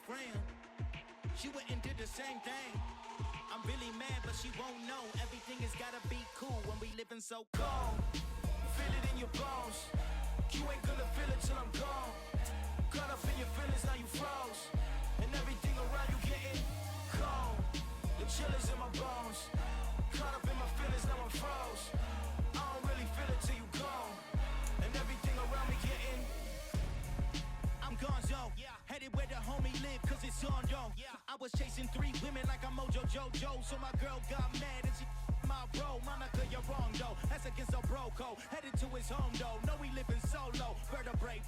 friend. She went and did the same thing. I'm really mad, but she won't know. Everything has gotta be cool when we living so cold. Feel it in your bones. You ain't gonna feel it till I'm gone. Caught up in your feelings, now you froze. And everything around you getting cold. The chill is in my bones. Caught up in my feelings, now I'm froze. I don't really feel it till you gone. And everything around me getting I'm gonzo, headed where the homie live, cause it's on, yo. I was chasing 3 women like I'm Mojo Jojo, so my girl got mad and she my bro. Monica, you're wrong, though. That's against a bro code. Headed to his home, though. No, we living solo. Vertebrae.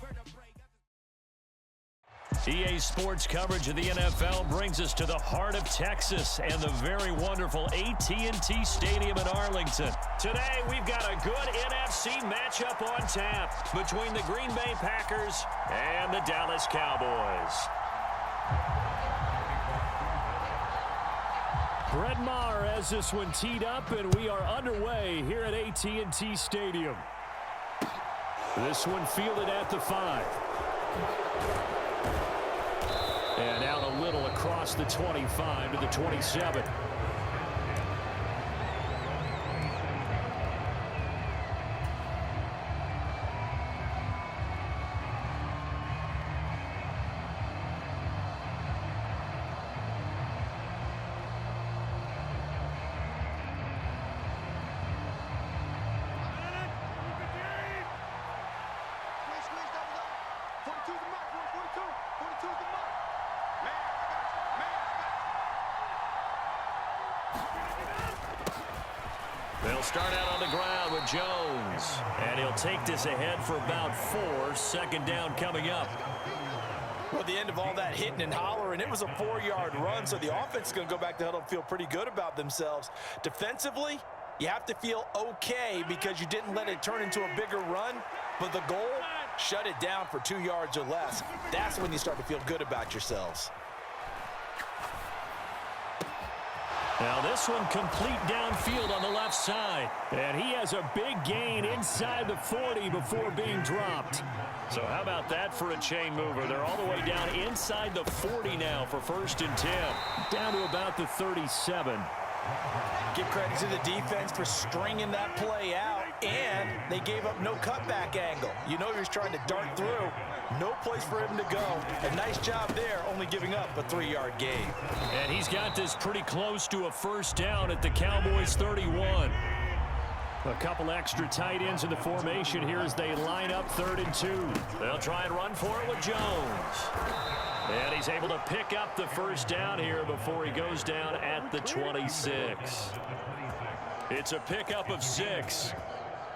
EA Sports coverage of the NFL brings us to the heart of Texas and the very wonderful AT&T Stadium in Arlington. Today, we've got a good NFC matchup on tap between the Green Bay Packers and the Dallas Cowboys. Brett Maher has this one teed up, and we are underway here at AT&T Stadium. This one fielded at the 5. And out a little across the 25 to the 27. They'll start out on the ground with Jones. And he'll take this ahead for about 4. Second down coming up. Well, the end of all that hitting and hollering, it was a 4-yard run, so the offense is going to go back to huddle and feel pretty good about themselves. Defensively, you have to feel okay because you didn't let it turn into a bigger run, but the goal, shut it down for 2 yards or less. That's when you start to feel good about yourselves. Now this one complete downfield on the left side. And he has a big gain inside the 40 before being dropped. So how about that for a chain mover? They're all the way down inside the 40 now for 1st and 10. Down to about the 37. Give credit to the defense for stringing that play out, and they gave up no cutback angle. You know he's trying to dart through. No place for him to go. A nice job there, only giving up a 3-yard gain. And he's got this pretty close to a 1st down at the Cowboys 31. A couple extra tight ends in the formation here as they line up 3rd and 2. They'll try and run for it with Jones. And he's able to pick up the 1st down here before he goes down at the 26. It's a pickup of 6.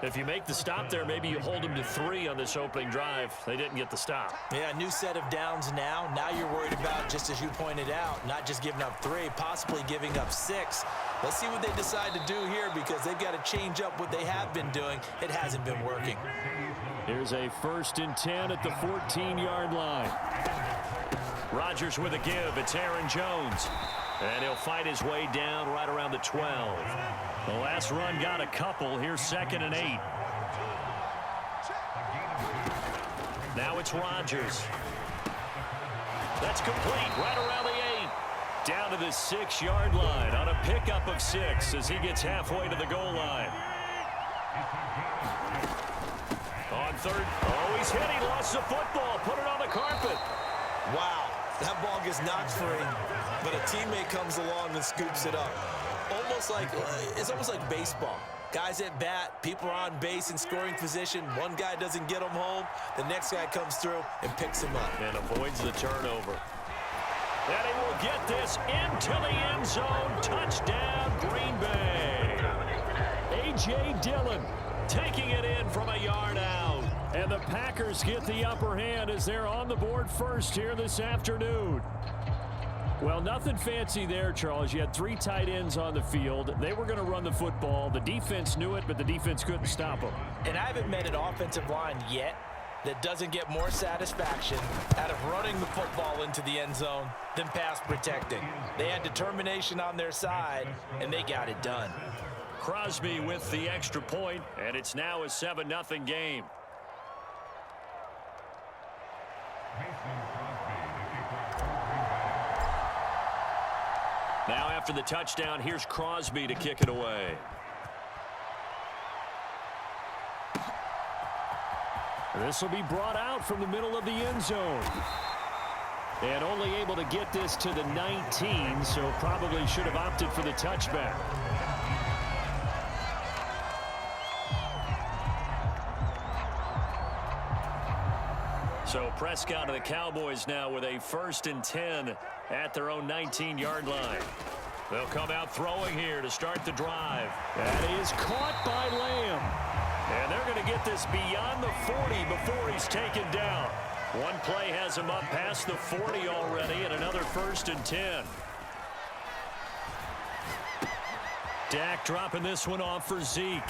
If you make the stop there, maybe you hold them to 3 on this opening drive. They didn't get the stop. Yeah, new set of downs now. Now you're worried about, just as you pointed out, not just giving up 3, possibly giving up 6. Let's see what they decide to do here because they've got to change up what they have been doing. It hasn't been working. Here's a 1st and 10 at the 14-yard line. Rodgers with a give. It's Aaron Jones. And he'll fight his way down right around the 12. The last run got a couple. Here's 2nd and 8. Now it's Rodgers. That's complete right around the 8. Down to the 6-yard line on a pickup of 6 as he gets halfway to the goal line. On 3rd. Oh, he's hit. He lost the football. Put it on the carpet. Wow. That ball gets knocked free, but a teammate comes along and scoops it up. It's almost like baseball. Guys at bat, people are on base in scoring position. One guy doesn't get him home. The next guy comes through and picks him up. And avoids the turnover. And he will get this into the end zone. Touchdown, Green Bay. A.J. Dillon taking it in from a yard out. And the Packers get the upper hand as they're on the board first here this afternoon. Well, nothing fancy there, Charles. You had 3 tight ends on the field. They were going to run the football. The defense knew it, but the defense couldn't stop them. And I haven't met an offensive line yet that doesn't get more satisfaction out of running the football into the end zone than pass protecting. They had determination on their side, and they got it done. Crosby with the extra point, and it's now a 7-0 game. Now after the touchdown, here's Crosby to kick it away. This will be brought out from the middle of the end zone. And only able to get this to the 19, so probably should have opted for the touchback. So Prescott and the Cowboys now with a 1st and 10 at their own 19-yard line. They'll come out throwing here to start the drive. That is caught by Lamb. And they're going to get this beyond the 40 before he's taken down. One play has him up past the 40 already, and another 1st and 10. Dak dropping this one off for Zeke.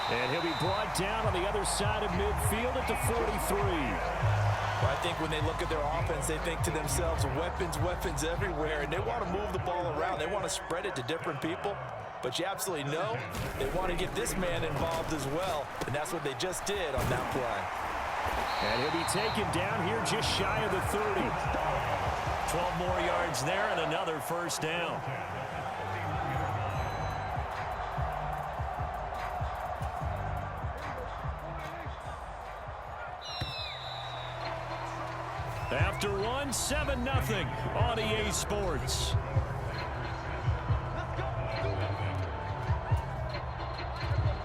And he'll be brought down on the other side of midfield at the 43. Well, I think when they look at their offense, they think to themselves, weapons everywhere, and they want to move the ball around. They want to spread it to different people. But you absolutely know they want to get this man involved as well, and that's what they just did on that play. And he'll be taken down here just shy of the 30. 12 more yards there and another 1st down. After one, 7-0 on EA Sports.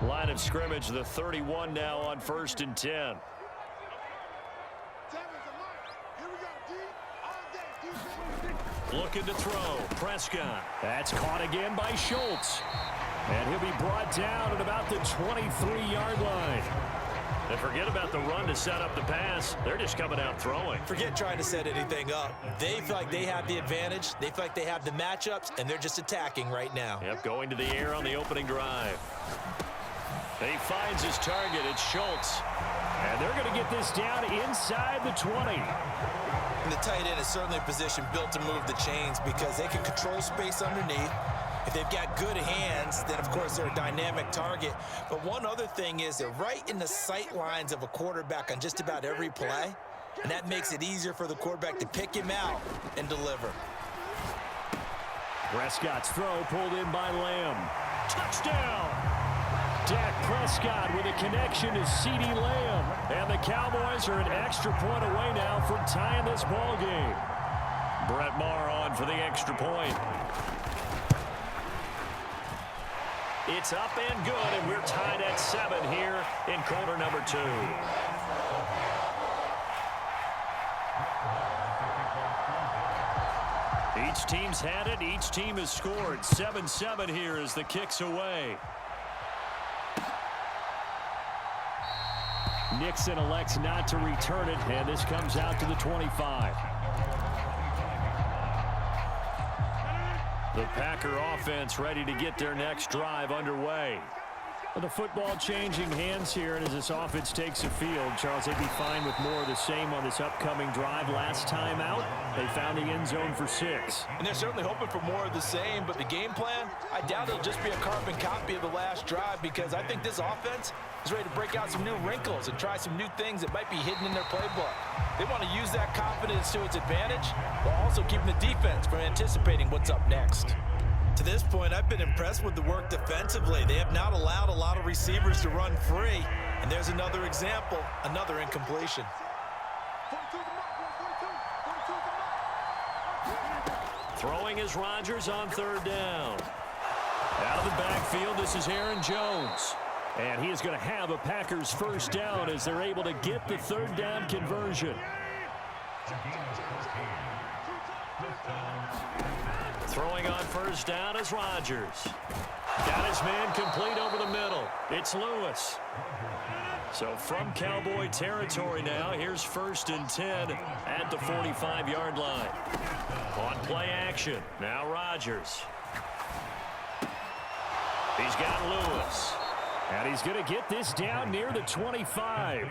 Line of scrimmage, the 31 now on 1st and 10. Looking to throw. Prescott. That's caught again by Schultz. And he'll be brought down at about the 23-yard line. And forget about the run to set up the pass. They're just coming out throwing. Forget trying to set anything up. They feel like they have the advantage. They feel like they have the matchups, and they're just attacking right now. Yep, going to the air on the opening drive. He finds his target. It's Schultz. And they're going to get this down inside the 20. And the tight end is certainly a position built to move the chains because they can control space underneath. If they've got good hands, then, of course, they're a dynamic target. But one other thing is they're right in the sight lines of a quarterback on just about every play, and that makes it easier for the quarterback to pick him out and deliver. Prescott's throw pulled in by Lamb. Touchdown! Dak Prescott with a connection to CeeDee Lamb. And the Cowboys are an extra point away now from tying this ball game. Brett Maher on for the extra point. It's up and good, and we're tied at 7 here in quarter number 2. Each team's had it. Each team has scored. 7-7 here as the kick's away. Nixon elects not to return it, and this comes out to the 25. The Packer offense ready to get their next drive underway. The football changing hands here, and as this offense takes the field, Charles, they'd be fine with more of the same on this upcoming drive. Last time out, they found the end zone for 6. And they're certainly hoping for more of the same, but the game plan, I doubt it'll just be a carbon copy of the last drive because I think this offense is ready to break out some new wrinkles and try some new things that might be hidden in their playbook. They want to use that confidence to its advantage while also keeping the defense from anticipating what's up next. To this point, I've been impressed with the work defensively. They have not allowed a lot of receivers to run free. And there's another example, another incompletion. Throwing is Rodgers on 3rd down. Out of the backfield, this is Aaron Jones. And he is going to have a Packers 1st down as they're able to get the 3rd down conversion. Throwing on 1st down is Rodgers. Got his man complete over the middle. It's Lewis. So from Cowboy territory now, here's 1st and 10 at the 45-yard line. On play action, now Rodgers. He's got Lewis. And he's going to get this down near the 25.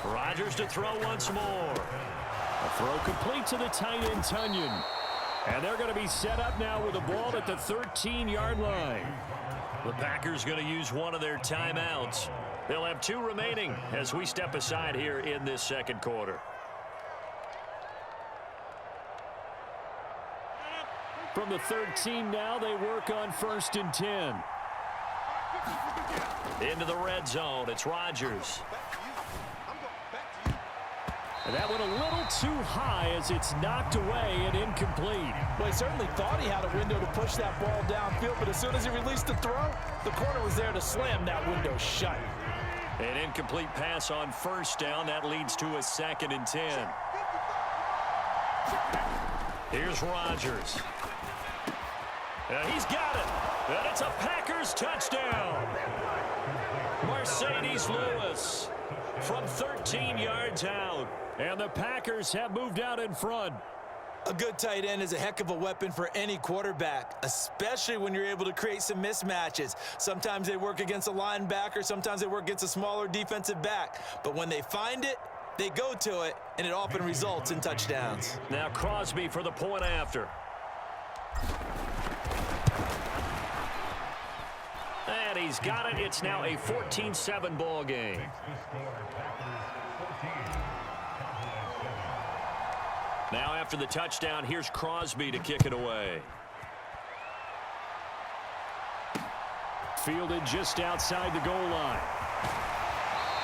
Rodgers to throw once more. A throw complete to the tight end, Tunyon. And they're going to be set up now with the ball at the 13-yard line. The Packers going to use one of their timeouts. They'll have 2 remaining as we step aside here in this 2nd quarter. From the 13 now, they work on 1st and 10. Into the red zone, it's Rodgers. And that went a little too high as it's knocked away and incomplete. Well, he certainly thought he had a window to push that ball downfield, but as soon as he released the throw, the corner was there to slam that window shut. An incomplete pass on 1st down. That leads to a 2nd and 10. Here's Rodgers. And he's got it. And it's a Packers touchdown. Mercedes Lewis from 13 yards out. And the Packers have moved out in front. A good tight end is a heck of a weapon for any quarterback, especially when you're able to create some mismatches. Sometimes they work against a linebacker, sometimes they work against a smaller defensive back. But when they find it, they go to it, and it often results in touchdowns. Now Crosby for the point after. And he's got it. It's now a 14-7 ball game. Now after the touchdown, here's Crosby to kick it away. Fielded just outside the goal line.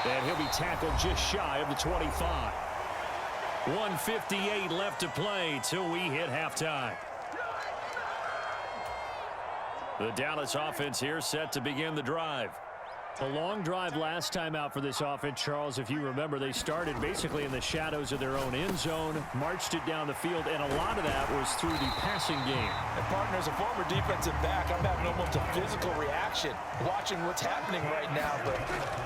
And he'll be tackled just shy of the 25. 1:58 left to play till we hit halftime. The Dallas offense here set to begin the drive. A long drive last time out for this offense, Charles. If you remember, they started basically in the shadows of their own end zone, marched it down the field, and a lot of that was through the passing game. And partner, as a former defensive back, I'm having almost a physical reaction watching what's happening right now. But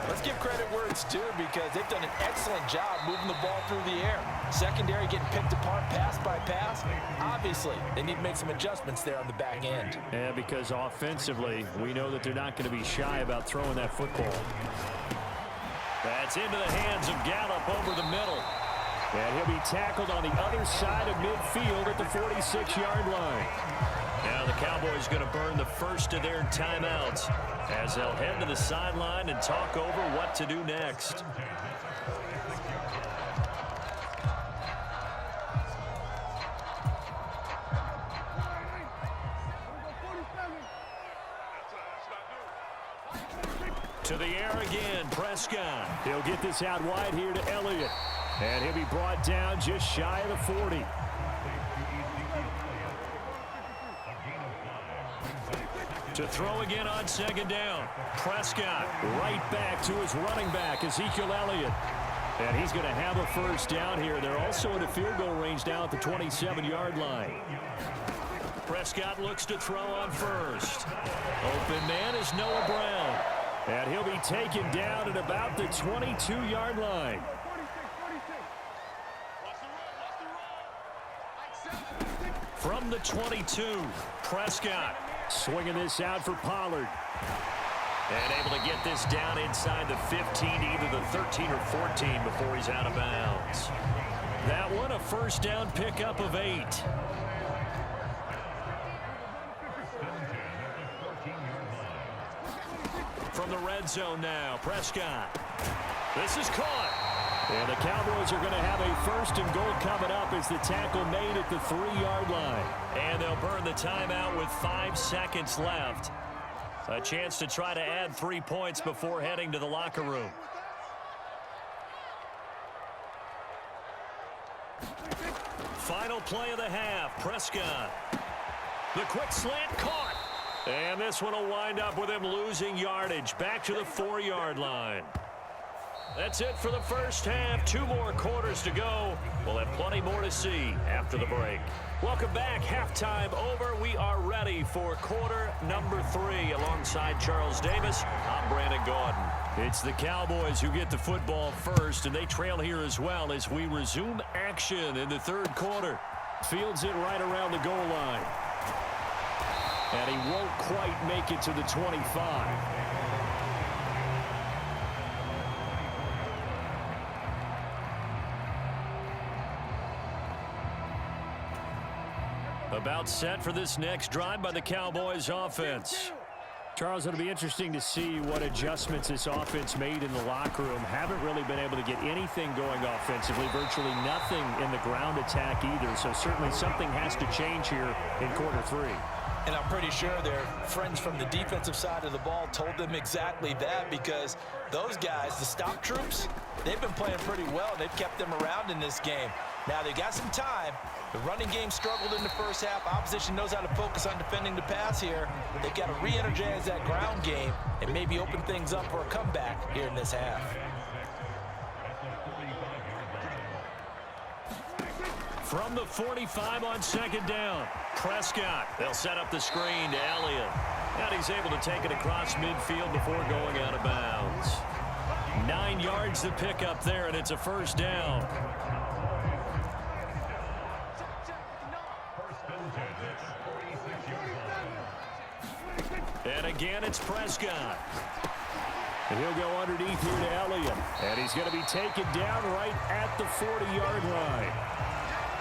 let's give credit where it's due, because they've done an excellent job moving the ball through the air. Secondary getting picked apart pass by pass. Obviously, they need to make some adjustments there on the back end. Yeah, because offensively, we know that they're not going to be shy about throwing that football. That's into the hands of Gallup over the middle. And he'll be tackled on the other side of midfield at the 46-yard line. Now the Cowboys going to burn the first of their timeouts as they'll head to the sideline and talk over what to do next. To the air again, Prescott. He'll get this out wide here to Elliott. And he'll be brought down just shy of the 40. To throw again on 2nd down. Prescott right back to his running back, Ezekiel Elliott. And he's going to have a first down here. They're also in a field goal range now at the 27-yard line. Prescott looks to throw on 1st. Open man is Noah Brown. And he'll be taken down at about the 22-yard line. From the 22, Prescott swinging this out for Pollard. And able to get this down inside the 15, either the 13 or 14 before he's out of bounds. That one, a first down pickup of 8. From the red zone now, Prescott. This is caught. And the Cowboys are going to have a 1st and goal coming up as the tackle made at the 3-yard line. And they'll burn the timeout with 5 seconds left. A chance to try to add 3 points before heading to the locker room. Final play of the half, Prescott. The quick slant caught. And this one will wind up with him losing yardage back to the 4-yard line. That's it for the first half. 2 more quarters to go. We'll have plenty more to see after the break. Welcome back. Halftime over. We are ready for quarter number 3. Alongside Charles Davis, I'm Brandon Gordon. It's the Cowboys who get the football first, and they trail here as well as we resume action in the 3rd quarter. Fields it right around the goal line. And he won't quite make it to the 25. About set for this next drive by the Cowboys offense. Charles, it'll be interesting to see what adjustments this offense made in the locker room. Haven't really been able to get anything going offensively, virtually nothing in the ground attack either. So certainly something has to change here in quarter 3. And I'm pretty sure their friends from the defensive side of the ball told them exactly that, because those guys, the stop troops, they've been playing pretty well. They've kept them around in this game. Now they got some time. The running game struggled in the first half. Opposition knows how to focus on defending the pass here. They've got to re-energize that ground game and maybe open things up for a comeback here in this half. From the 45 on second down, Prescott. They'll set up the screen to Elliott. And he's able to take it across midfield before going out of bounds. 9 yards to pick up there, and it's a first down. And again, it's Prescott. And he'll go underneath here to Elliott. And he's going to be taken down right at the 40-yard line.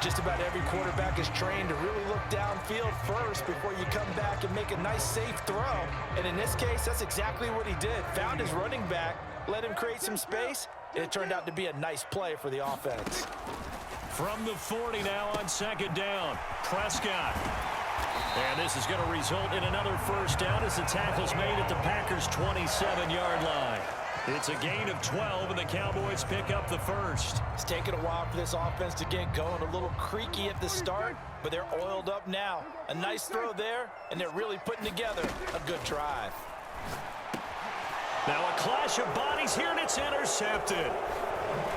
Just about every quarterback is trained to really look downfield first before you come back and make a nice, safe throw. And in this case, that's exactly what he did. Found his running back, let him create some space, and it turned out to be a nice play for the offense. From the 40 now on second down, Prescott. And this is going to result in another first down as the tackle's made at the Packers' 27-yard line. It's a gain of 12, and the Cowboys pick up the first. It's taken a while for this offense to get going. A little creaky at the start, but they're oiled up now. A nice throw there, and they're really putting together a good drive. Now a clash of bodies here, and it's intercepted.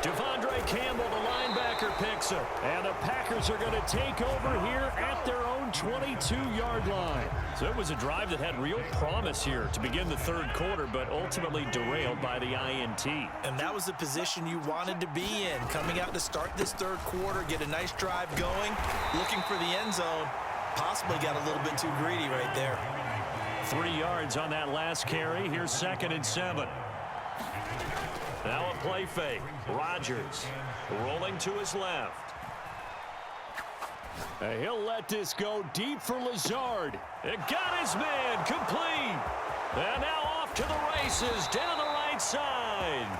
Devondre Campbell, the linebacker, picks it. And the Packers are going to take over here at their own 22-yard line. So it was a drive that had real promise here to begin the third quarter, but ultimately derailed by the INT. And that was the position you wanted to be in. Coming out to start this third quarter, get a nice drive going, looking for the end zone. Possibly got a little bit too greedy right there. 3 yards on that last carry. Here's 2nd and 7. Now a play fake. Rodgers rolling to his left. And he'll let this go deep for Lazard. It got his man complete. And now off to the races down the right side.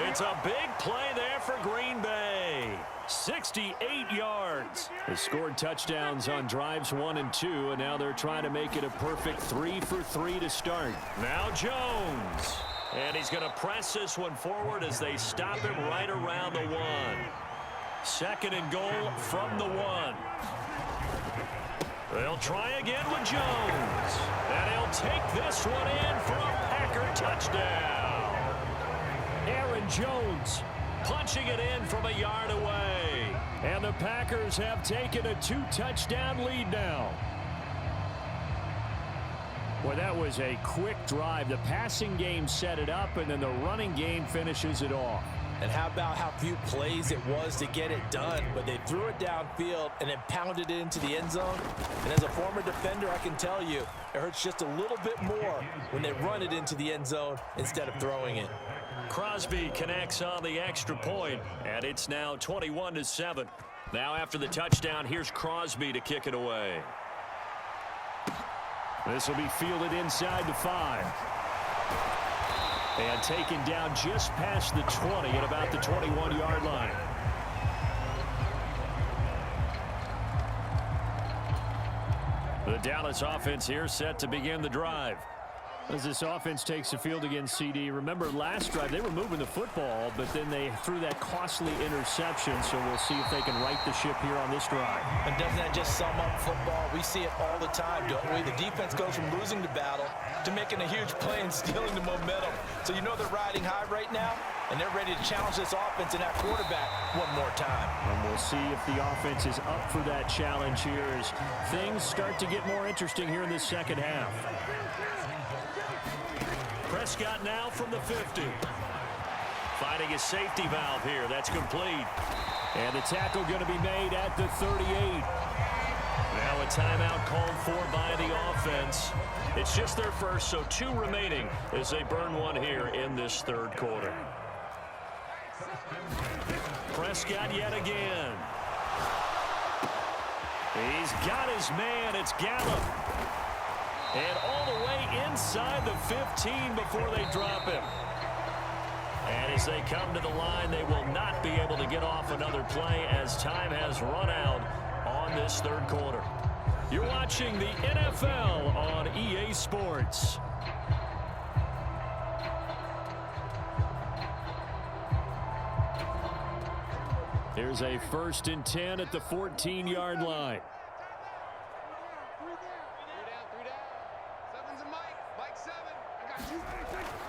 It's a big play there for Green Bay. 68 yards. They scored touchdowns on drives 1 and 2, and now they're trying to make it a perfect 3 for 3 to start. Now Jones. And he's going to press this one forward as they stop him right around the 1. 2nd and goal from the 1. They'll try again with Jones. And he'll take this one in for a Packer touchdown. Aaron Jones punching it in from a yard away. And the Packers have taken a 2-touchdown lead now. Well, that was a quick drive. The passing game set it up, and then the running game finishes it off. And how about how few plays it was to get it done, but they threw it downfield and then pounded it into the end zone. And as a former defender, I can tell you, it hurts just a little bit more when they run it into the end zone instead of throwing it. Crosby connects on the extra point, and it's now 21-7. Now after the touchdown, here's Crosby to kick it away. This will be fielded inside the 5. And taken down just past the 20 at about the 21-yard line. The Dallas offense here set to begin the drive. As this offense takes the field against CD, remember last drive they were moving the football, but then they threw that costly interception, so we'll see if they can right the ship here on this drive. And doesn't that just sum up football? We see it all the time, don't we? The defense goes from losing the battle to making a huge play and stealing the momentum. So you know they're riding high right now, and they're ready to challenge this offense and that quarterback one more time. And we'll see if the offense is up for that challenge here as things start to get more interesting here in this second half. Prescott now from the 50. Finding a safety valve here. That's complete. And the tackle going to be made at the 38. Now a timeout called for by the offense. It's just their first, so 2 remaining as they burn 1 here in this third quarter. Prescott yet again. He's got his man. It's Gallup. And all the way inside the 15 before they drop him. And as they come to the line, they will not be able to get off another play as time has run out on this third quarter. You're watching the NFL on EA Sports. Here's a 1st and 10 at the 14-yard line.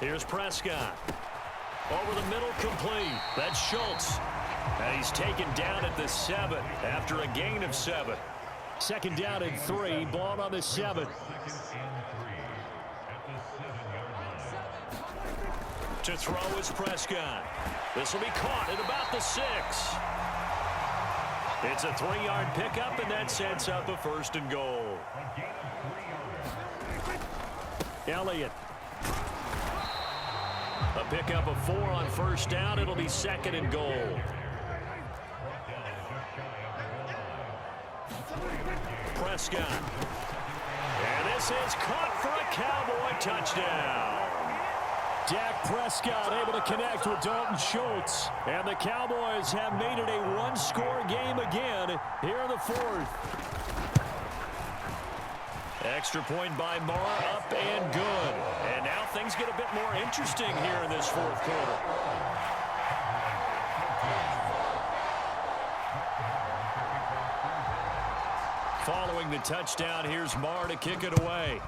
Here's Prescott. Over the middle, complete. That's Schultz. And he's taken down at the 7 after a gain of 7. 2nd down and 3. Ball on the 7. To throw is Prescott. This will be caught at about the 6. It's a 3-yard pickup, and that sets up a 1st and goal. Elliott. A pickup of 4 on 1st down. It'll be 2nd and goal. Prescott. And this is caught for a Cowboy touchdown. Dak Prescott able to connect with Dalton Schultz. And the Cowboys have made it a one-score game again here in the 4th. Extra point by Marr, up and good. And now things get a bit more interesting here in this 4th quarter. Following the touchdown, here's Marr to kick it away.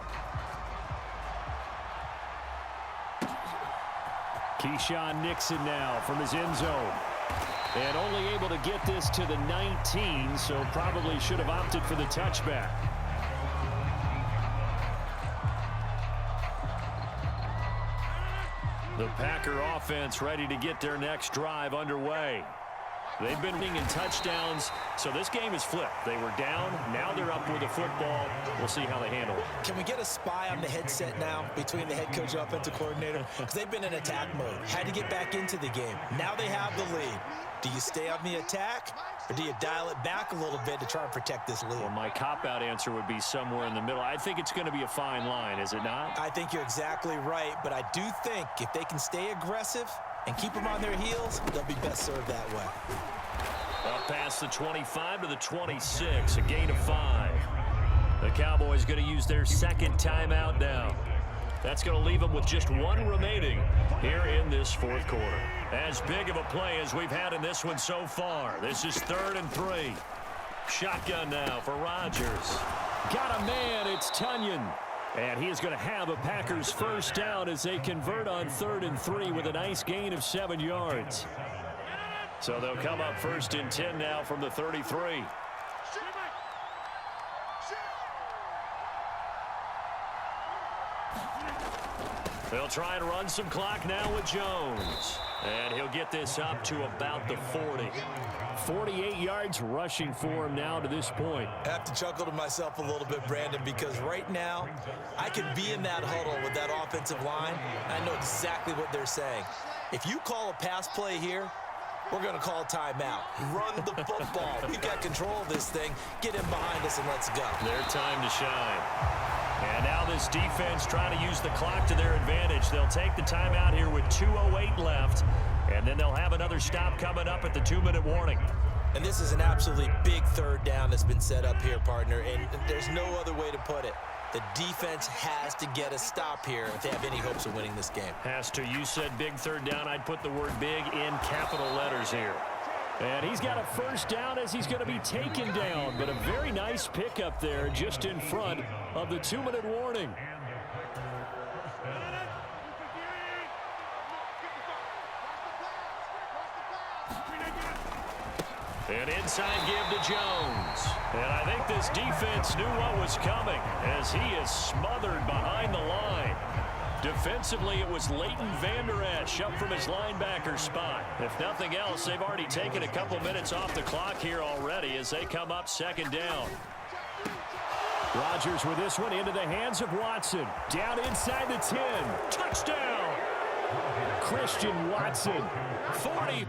Keyshawn Nixon now from his end zone. And only able to get this to the 19, so probably should have opted for the touchback. The Packer offense ready to get their next drive underway. They've been winning in touchdowns, so this game is flipped. They were down, now they're up with the football. We'll see how they handle it. Can we get a spy on the headset now between the head coach and offensive coordinator? Because they've been in attack mode. Had to get back into the game. Now they have the lead. Do you stay on the attack, or do you dial it back a little bit to try and protect this lead? Well, my cop-out answer would be somewhere in the middle. I think it's going to be a fine line, is it not? I think you're exactly right, but I do think if they can stay aggressive and keep them on their heels, they'll be best served that way. Up past the 25 to the 26, a gain of 5. The Cowboys going to use their 2nd timeout now. That's going to leave them with just 1 remaining here in this 4th quarter. As big of a play as we've had in this one so far. This is 3rd and 3. Shotgun now for Rodgers. Got a man, it's Tunyon. And he is going to have a Packers 1st down as they convert on 3rd and 3 with a nice gain of 7 yards. So they'll come up 1st and 10 now from the 33. They'll try and run some clock now with Jones. And he'll get this up to about the 40. 48 yards rushing for him now to this point. I have to chuckle to myself a little bit, Brandon, because right now I could be in that huddle with that offensive line. I know exactly what they're saying. If you call a pass play here, we're going to call a timeout. Run the football. We've got control of this thing. Get him behind us and let's go. Their time to shine. And now this defense trying to use the clock to their advantage. They'll take the timeout here with 2:08 left. And then they'll have another stop coming up at the 2-minute warning. And this is an absolutely big 3rd down that's been set up here, partner. And there's no other way to put it. The defense has to get a stop here if they have any hopes of winning this game. Has to. You said big 3rd down. I'd put the word big in capital letters here. And he's got a 1st down as he's going to be taken down. But a very nice pickup there just in front of the 2-minute warning. An inside give to Jones. And I think this defense knew what was coming as he is smothered behind the line. Defensively, it was Leighton Vander Esch up from his linebacker spot. If nothing else, they've already taken a couple minutes off the clock here already as they come up 2nd down. Rodgers with this one into the hands of Watson. Down inside the 10. Touchdown! Christian Watson, 40.